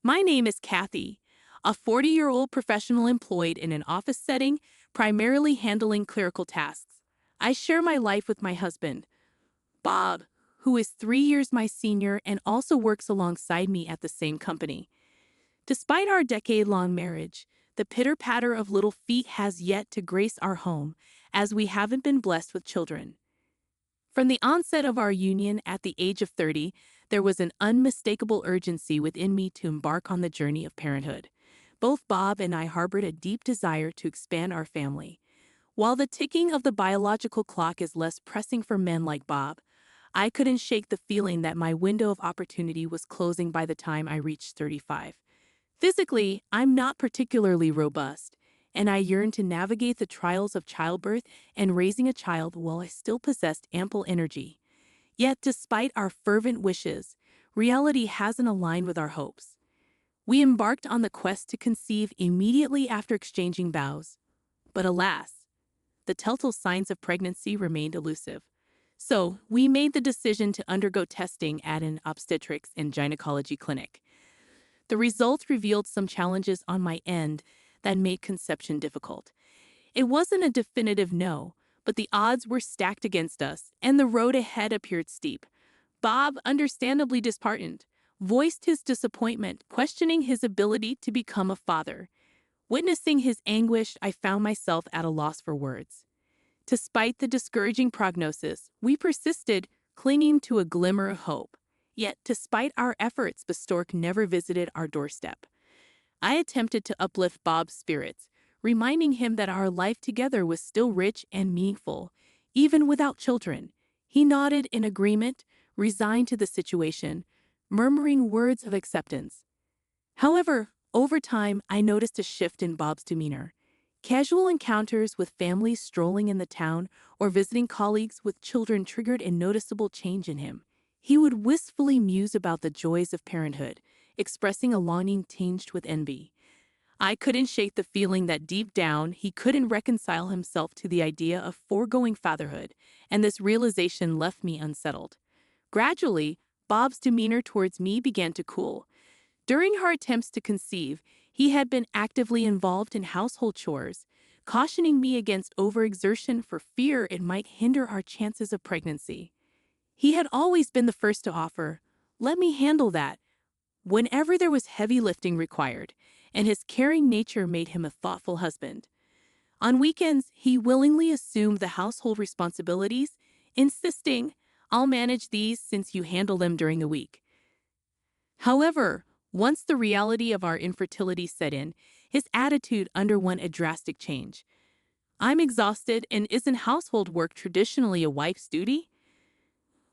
My name is Kathy, a 40-year-old professional employed in an office setting, primarily handling clerical tasks. I share my life with my husband, Bob, who is 3 years my senior and also works alongside me at the same company. Despite our decade-long marriage, the pitter-patter of little feet has yet to grace our home, as we haven't been blessed with children. From the onset of our union at the age of 30, there was an unmistakable urgency within me to embark on the journey of parenthood. Both Bob and I harbored a deep desire to expand our family. While the ticking of the biological clock is less pressing for men like Bob, I couldn't shake the feeling that my window of opportunity was closing by the time I reached 35. Physically, I'm not particularly robust, and I yearned to navigate the trials of childbirth and raising a child while I still possessed ample energy. Yet, despite our fervent wishes, reality hasn't aligned with our hopes. We embarked on the quest to conceive immediately after exchanging vows. But alas, the telltale signs of pregnancy remained elusive. So, we made the decision to undergo testing at an obstetrics and gynecology clinic. The results revealed some challenges on my end that made conception difficult. It wasn't a definitive no, but the odds were stacked against us, and the road ahead appeared steep. Bob, understandably disheartened, voiced his disappointment, questioning his ability to become a father. Witnessing his anguish, I found myself at a loss for words. Despite the discouraging prognosis, we persisted, clinging to a glimmer of hope. Yet, despite our efforts, the stork never visited our doorstep. I attempted to uplift Bob's spirits, reminding him that our life together was still rich and meaningful, even without children. He nodded in agreement, resigned to the situation, murmuring words of acceptance. However, over time, I noticed a shift in Bob's demeanor. Casual encounters with families strolling in the town or visiting colleagues with children triggered a noticeable change in him. He would wistfully muse about the joys of parenthood, expressing a longing tinged with envy. I couldn't shake the feeling that deep down he couldn't reconcile himself to the idea of foregoing fatherhood, and this realization left me unsettled. Gradually, Bob's demeanor towards me began to cool. During our attempts to conceive, he had been actively involved in household chores, cautioning me against overexertion for fear it might hinder our chances of pregnancy. He had always been the first to offer, "Let me handle that," whenever there was heavy lifting required, and his caring nature made him a thoughtful husband. On weekends, he willingly assumed the household responsibilities, insisting, "I'll manage these since you handle them during the week." However, once the reality of our infertility set in, his attitude underwent a drastic change. "I'm exhausted, and isn't household work traditionally a wife's duty?"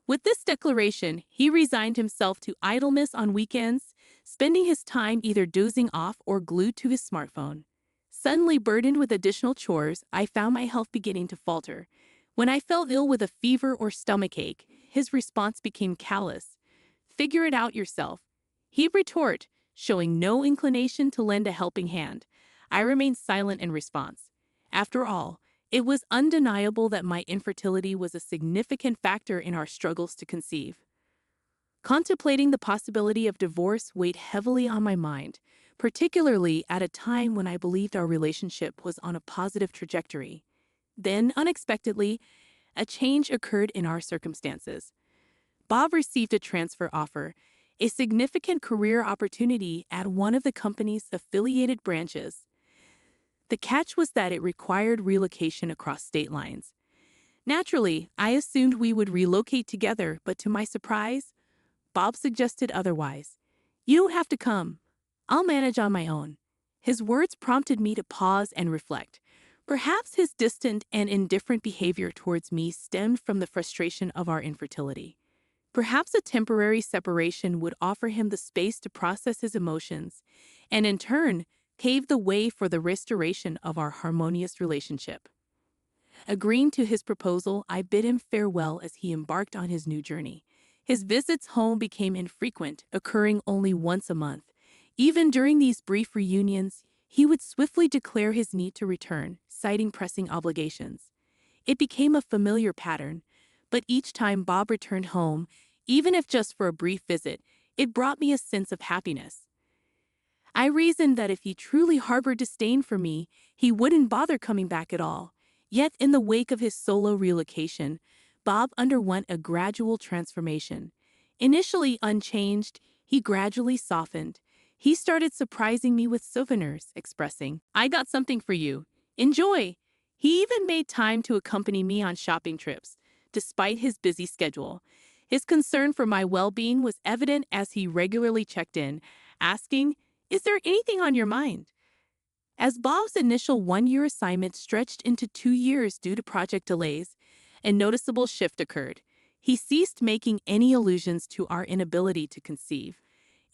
With this declaration, he resigned himself to idleness on weekends, spending his time either dozing off or glued to his smartphone. Suddenly burdened with additional chores, I found my health beginning to falter. When I felt ill with a fever or stomachache, his response became callous. "Figure it out yourself," he'd retort, showing no inclination to lend a helping hand. I remained silent in response. After all, it was undeniable that my infertility was a significant factor in our struggles to conceive. Contemplating the possibility of divorce weighed heavily on my mind, particularly at a time when I believed our relationship was on a positive trajectory. Then, unexpectedly, a change occurred in our circumstances. Bob received a transfer offer, a significant career opportunity at one of the company's affiliated branches. The catch was that it required relocation across state lines. Naturally, I assumed we would relocate together, but to my surprise, Bob suggested otherwise. "You have to come. I'll manage on my own." His words prompted me to pause and reflect. Perhaps his distant and indifferent behavior towards me stemmed from the frustration of our infertility. Perhaps a temporary separation would offer him the space to process his emotions, and in turn, pave the way for the restoration of our harmonious relationship. Agreeing to his proposal, I bid him farewell as he embarked on his new journey. His visits home became infrequent, occurring only once a month. Even during these brief reunions, he would swiftly declare his need to return, citing pressing obligations. It became a familiar pattern, but each time Bob returned home, even if just for a brief visit, it brought me a sense of happiness. I reasoned that if he truly harbored disdain for me, he wouldn't bother coming back at all. Yet, in the wake of his solo relocation, Bob underwent a gradual transformation. Initially unchanged, he gradually softened. He started surprising me with souvenirs, expressing, "I got something for you. Enjoy." He even made time to accompany me on shopping trips, despite his busy schedule. His concern for my well-being was evident as he regularly checked in, asking, "Is there anything on your mind?" As Bob's initial one-year assignment stretched into 2 years due to project delays, a noticeable shift occurred. He ceased making any allusions to our inability to conceive.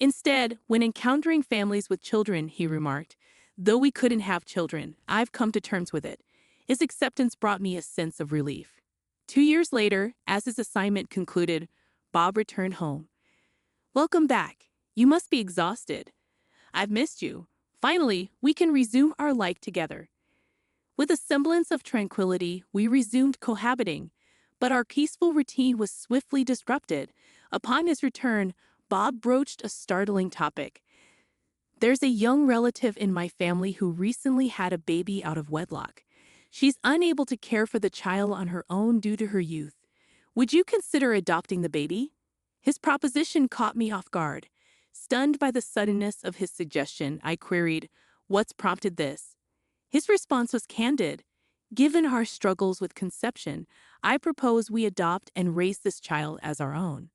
Instead, when encountering families with children, he remarked, "Though we couldn't have children, I've come to terms with it." His acceptance brought me a sense of relief. 2 years later, as his assignment concluded, Bob returned home. "Welcome back. You must be exhausted. I've missed you. Finally, we can resume our life together." With a semblance of tranquility, we resumed cohabiting, but our peaceful routine was swiftly disrupted. Upon his return, Bob broached a startling topic. "There's a young relative in my family who recently had a baby out of wedlock. She's unable to care for the child on her own due to her youth. Would you consider adopting the baby?" His proposition caught me off guard. Stunned by the suddenness of his suggestion, I queried, "What's prompted this?" His response was candid. "Given our struggles with conception, I propose we adopt and raise this child as our own."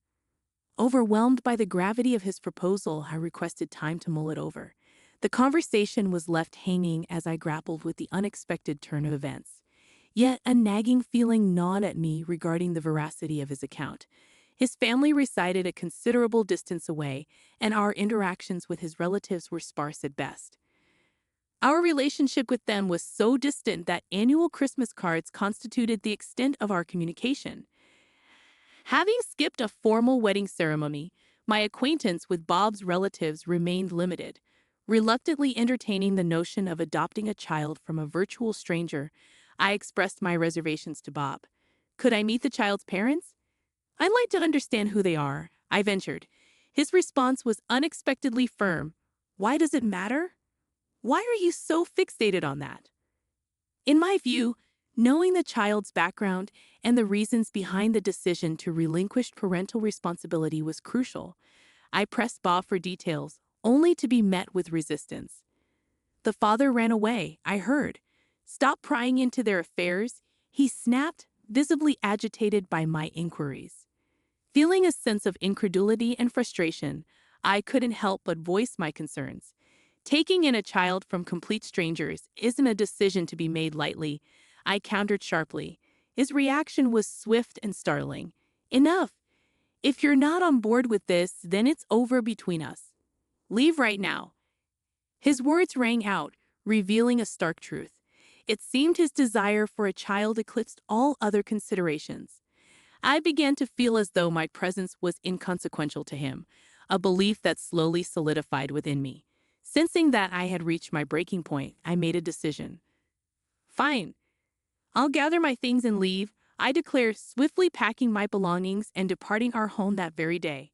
Overwhelmed by the gravity of his proposal, I requested time to mull it over. The conversation was left hanging as I grappled with the unexpected turn of events. Yet a nagging feeling gnawed at me regarding the veracity of his account. His family resided a considerable distance away, and our interactions with his relatives were sparse at best. Our relationship with them was so distant that annual Christmas cards constituted the extent of our communication. Having skipped a formal wedding ceremony, my acquaintance with Bob's relatives remained limited. Reluctantly entertaining the notion of adopting a child from a virtual stranger, I expressed my reservations to Bob. "Could I meet the child's parents? I'd like to understand who they are," I ventured. His response was unexpectedly firm. "Why does it matter? Why are you so fixated on that?" In my view, knowing the child's background and the reasons behind the decision to relinquish parental responsibility was crucial. I pressed Bob for details, only to be met with resistance. "The father ran away, I heard. Stop prying into their affairs," he snapped, visibly agitated by my inquiries. Feeling a sense of incredulity and frustration, I couldn't help but voice my concerns. Taking in a child from complete strangers isn't a decision to be made lightly, I countered sharply. His reaction was swift and startling. "Enough. If you're not on board with this, then it's over between us. Leave right now." His words rang out, revealing a stark truth. It seemed his desire for a child eclipsed all other considerations. I began to feel as though my presence was inconsequential to him, a belief that slowly solidified within me. Sensing that I had reached my breaking point, I made a decision. "Fine. I'll gather my things and leave," I declared, swiftly packing my belongings and departing our home that very day.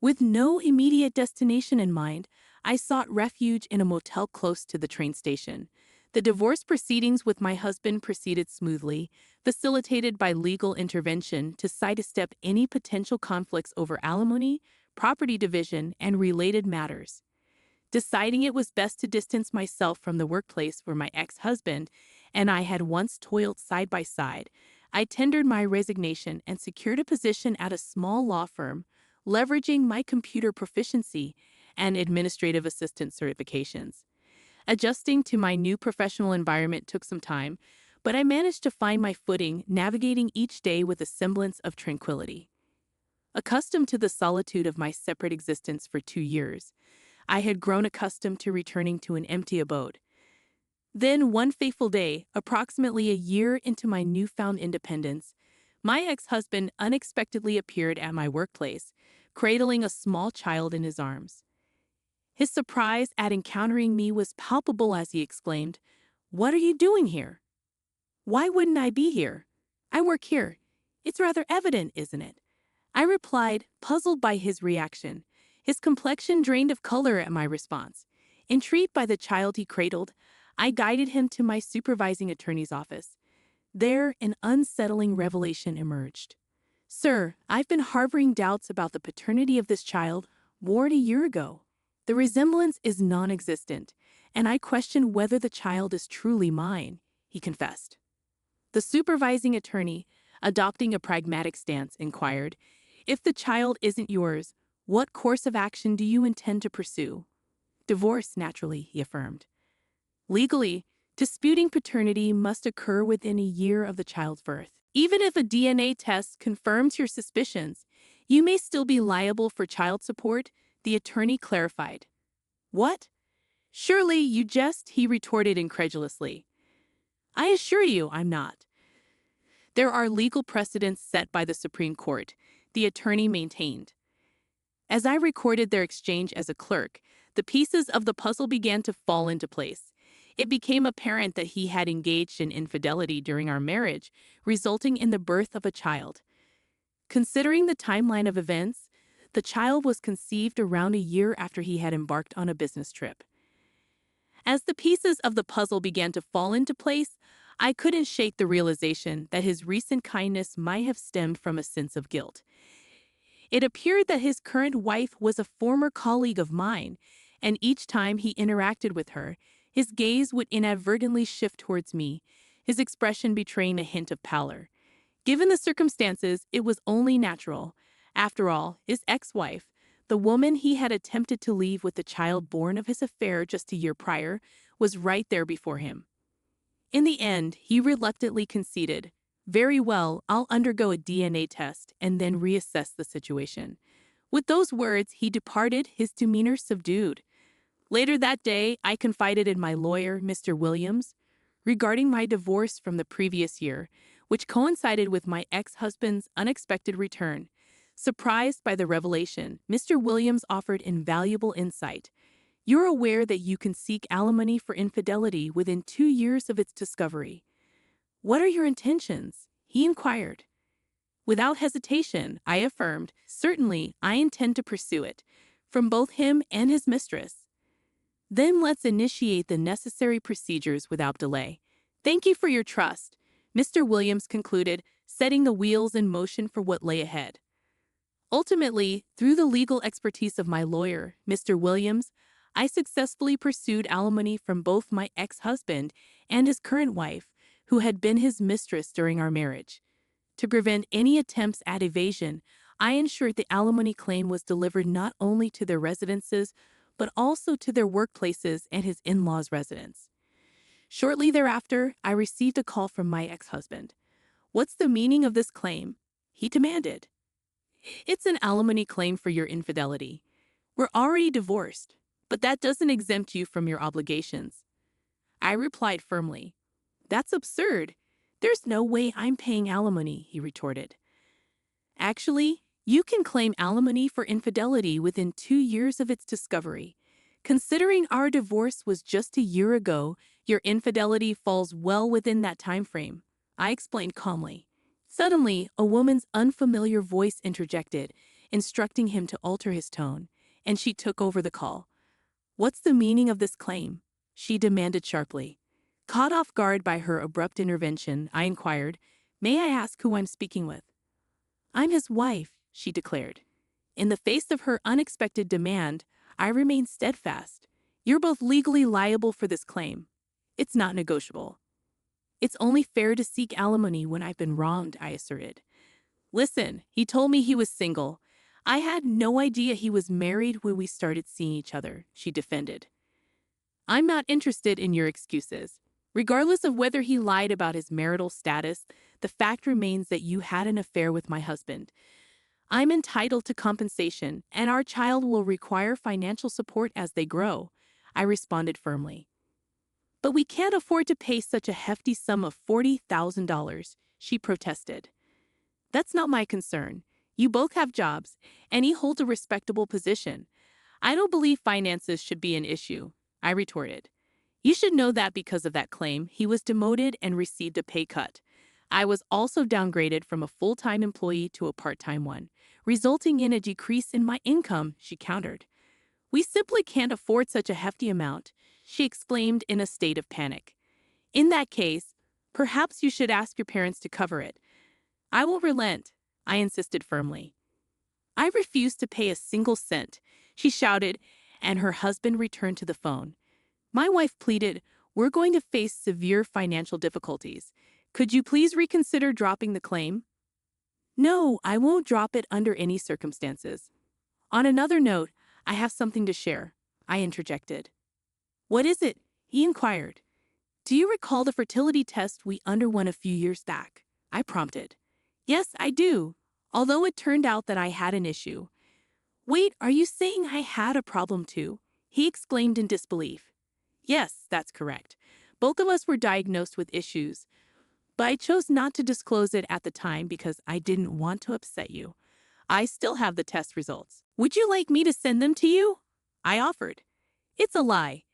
With no immediate destination in mind, I sought refuge in a motel close to the train station. The divorce proceedings with my husband proceeded smoothly, facilitated by legal intervention to sidestep any potential conflicts over alimony, property division, and related matters. Deciding it was best to distance myself from the workplace where my ex-husband and I had once toiled side by side, I tendered my resignation and secured a position at a small law firm, leveraging my computer proficiency and administrative assistant certifications. Adjusting to my new professional environment took some time, but I managed to find my footing, navigating each day with a semblance of tranquility. Accustomed to the solitude of my separate existence for 2 years, I had grown accustomed to returning to an empty abode. Then, one fateful day, approximately a year into my newfound independence, my ex-husband unexpectedly appeared at my workplace, cradling a small child in his arms. His surprise at encountering me was palpable as he exclaimed, "What are you doing here?" "Why wouldn't I be here? I work here. It's rather evident, isn't it?" I replied, puzzled by his reaction. His complexion drained of color at my response. Intrigued by the child he cradled, I guided him to my supervising attorney's office. There, an unsettling revelation emerged. Sir, I've been harboring doubts about the paternity of this child more than a year ago. The resemblance is non-existent, and I question whether the child is truly mine, he confessed. The supervising attorney, adopting a pragmatic stance, inquired, if the child isn't yours, what course of action do you intend to pursue? Divorce, naturally, he affirmed. Legally, disputing paternity must occur within a year of the child's birth. Even if a DNA test confirms your suspicions, you may still be liable for child support, the attorney clarified. What? Surely you jest, he retorted incredulously. I assure you I'm not. There are legal precedents set by the Supreme Court, the attorney maintained. As I recorded their exchange as a clerk, the pieces of the puzzle began to fall into place. It became apparent that he had engaged in infidelity during our marriage, resulting in the birth of a child. Considering the timeline of events, the child was conceived around a year after he had embarked on a business trip. As the pieces of the puzzle began to fall into place, I couldn't shake the realization that his recent kindness might have stemmed from a sense of guilt. It appeared that his current wife was a former colleague of mine, and each time he interacted with her, his gaze would inadvertently shift towards me, his expression betraying a hint of pallor. Given the circumstances, it was only natural. After all, his ex-wife, the woman he had attempted to leave with the child born of his affair just a year prior, was right there before him. In the end, he reluctantly conceded, "Very well, I'll undergo a DNA test and then reassess the situation." With those words, he departed, his demeanor subdued. Later that day, I confided in my lawyer, Mr. Williams, regarding my divorce from the previous year, which coincided with my ex-husband's unexpected return. Surprised by the revelation, Mr. Williams offered invaluable insight. You're aware that you can seek alimony for infidelity within 2 years of its discovery. What are your intentions? He inquired. Without hesitation, I affirmed, certainly I intend to pursue it, from both him and his mistress. Then let's initiate the necessary procedures without delay. Thank you for your trust, Mr. Williams concluded, setting the wheels in motion for what lay ahead. Ultimately, through the legal expertise of my lawyer, Mr. Williams, I successfully pursued alimony from both my ex-husband and his current wife, who had been his mistress during our marriage. To prevent any attempts at evasion, I ensured the alimony claim was delivered not only to their residences, but also to their workplaces and his in-laws' residence. Shortly thereafter, I received a call from my ex-husband. What's the meaning of this claim? He demanded. It's an alimony claim for your infidelity. We're already divorced, but that doesn't exempt you from your obligations. I replied firmly. That's absurd. There's no way I'm paying alimony, he retorted. Actually, you can claim alimony for infidelity within 2 years of its discovery. Considering our divorce was just a year ago, your infidelity falls well within that time frame, I explained calmly. Suddenly, a woman's unfamiliar voice interjected, instructing him to alter his tone, and she took over the call. What's the meaning of this claim? She demanded sharply. Caught off guard by her abrupt intervention, I inquired, May I ask who I'm speaking with? I'm his wife, she declared. In the face of her unexpected demand, I remained steadfast. You're both legally liable for this claim. It's not negotiable. It's only fair to seek alimony when I've been wronged, I asserted. Listen, he told me he was single. I had no idea he was married when we started seeing each other, she defended. I'm not interested in your excuses. Regardless of whether he lied about his marital status, the fact remains that you had an affair with my husband. I'm entitled to compensation, and our child will require financial support as they grow, I responded firmly. But we can't afford to pay such a hefty sum of $40,000, she protested. That's not my concern. You both have jobs, and he holds a respectable position. I don't believe finances should be an issue, I retorted. You should know that because of that claim, he was demoted and received a pay cut. I was also downgraded from a full-time employee to a part-time one, resulting in a decrease in my income, she countered. We simply can't afford such a hefty amount, she exclaimed in a state of panic. In that case, perhaps you should ask your parents to cover it. I will relent, I insisted firmly. I refuse to pay a single cent, she shouted, and her husband returned to the phone. My wife pleaded, we're going to face severe financial difficulties. Could you please reconsider dropping the claim? No, I won't drop it under any circumstances. On another note, I have something to share, I interjected. What is it? He inquired. Do you recall the fertility test we underwent a few years back? I prompted. Yes, I do, although it turned out that I had an issue. Wait, are you saying I had a problem too? He exclaimed in disbelief. Yes, that's correct. Both of us were diagnosed with issues, but I chose not to disclose it at the time because I didn't want to upset you. I still have the test results. Would you like me to send them to you? I offered. It's a lie.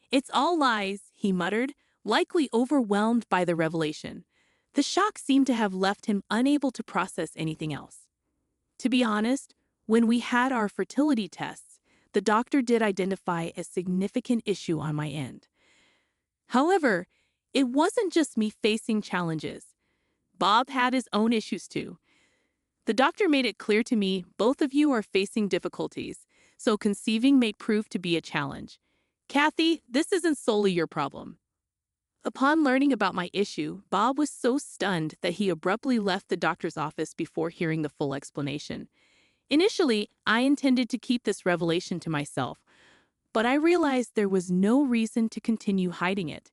It's all lies, he muttered, likely overwhelmed by the revelation. The shock seemed to have left him unable to process anything else. To be honest, when we had our fertility tests, the doctor did identify a significant issue on my end. However, it wasn't just me facing challenges. Bob had his own issues too. The doctor made it clear to me both of you are facing difficulties, so conceiving may prove to be a challenge. Kathy, this isn't solely your problem. Upon learning about my issue, Bob was so stunned that he abruptly left the doctor's office before hearing the full explanation. Initially, I intended to keep this revelation to myself, but I realized there was no reason to continue hiding it,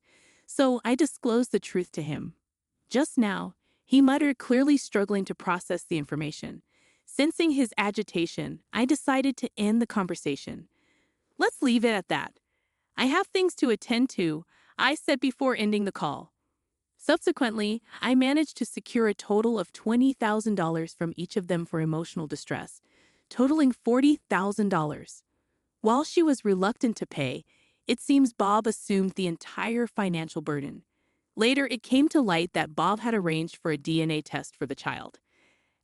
so I disclosed the truth to him. Just now, he muttered, clearly struggling to process the information. Sensing his agitation, I decided to end the conversation. Let's leave it at that. I have things to attend to, I said before ending the call. Subsequently, I managed to secure a total of $20,000 from each of them for emotional distress, totaling $40,000. While she was reluctant to pay, it seems Bob assumed the entire financial burden. Later, it came to light that Bob had arranged for a DNA test for the child.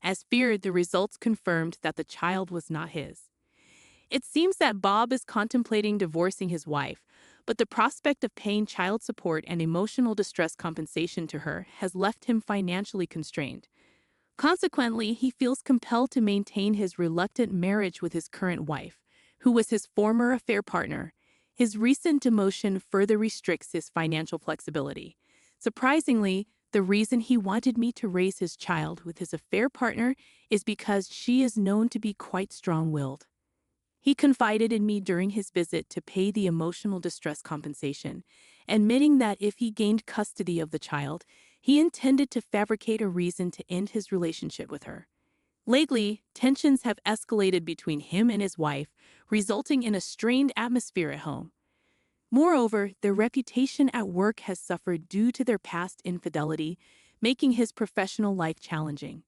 As feared, the results confirmed that the child was not his. It seems that Bob is contemplating divorcing his wife, but the prospect of paying child support and emotional distress compensation to her has left him financially constrained. Consequently, he feels compelled to maintain his reluctant marriage with his current wife, who was his former affair partner. His recent demotion further restricts his financial flexibility. Surprisingly, the reason he wanted me to raise his child with his affair partner is because she is known to be quite strong-willed. He confided in me during his visit to pay the emotional distress compensation, admitting that if he gained custody of the child, he intended to fabricate a reason to end his relationship with her. Lately, tensions have escalated between him and his wife, resulting in a strained atmosphere at home. Moreover, their reputation at work has suffered due to their past infidelity, making his professional life challenging.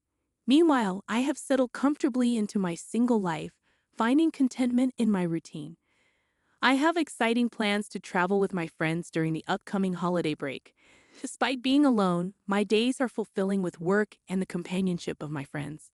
Meanwhile, I have settled comfortably into my single life, finding contentment in my routine. I have exciting plans to travel with my friends during the upcoming holiday break. Despite being alone, my days are fulfilling with work and the companionship of my friends.